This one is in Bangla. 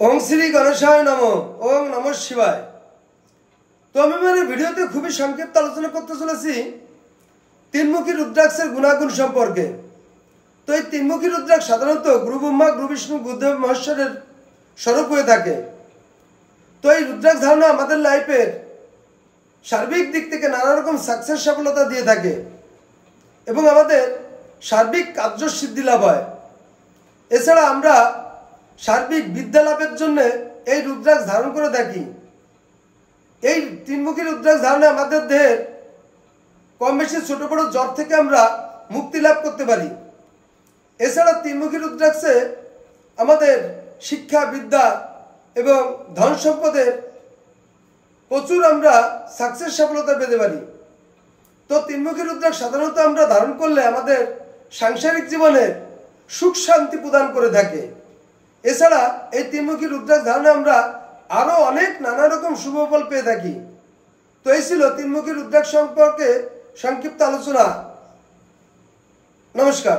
ओम श्री गणेशाय नमः। ओम नमः शिवाय। तो আমি মানে ভিডিওতে খুবই সংক্ষিপ্ত আলোচনা করতে চলেছি তিনমুখী রুদ্রাক্ষের গুণাগুণ সম্পর্কে। তো এই তিনমুখী রুদ্রাক্ষ সাধারণত গুরু ব্রহ্মা, গুরু বিষ্ণু, গুরুদেব মহেশ্বরের স্বরূপ হয়ে থাকে। তো এই রুদ্রাক্ষ ধারণা আমাদের লাইফের সার্বিক দিক থেকে নানা রকম সাকসেস সফলতা দিয়ে থাকে এবং আমাদের সার্বিক কার্যসিদ্ধি লাভ হয়। এছাড়া আমরা সার্বিক বিদ্যা লাভের জন্য এই রুদ্রাক্ষ ধারণ করে থাকি। এই তিনমুখী রুদ্রাক্ষ ধারণে আমাদের দেহের কম বেশি ছোট বড় জ্বর থেকে আমরা মুক্তি লাভ করতে পারি। এছাড়া তিনমুখী রুদ্রাক্ষে আমাদের শিক্ষা, বিদ্যা এবং ধন সম্পদের প্রচুর আমরা সাকসেস সফলতা পেতে পারি। তো তিনমুখী রুদ্রাক্ষ সাধারণত আমরা ধারণ করলে আমাদের সাংসারিক জীবনে সুখ শান্তি প্রদান করে থাকে। এছাড়া এই তিনমুখী রুদ্রাক্ষ ধারণে আমরা আরও অনেক নানা রকম শুভ ফল পেয়ে থাকি। তো এই ছিল তিনমুখী রুদ্রাক্ষ সম্পর্কে সংক্ষিপ্ত আলোচনা। নমস্কার।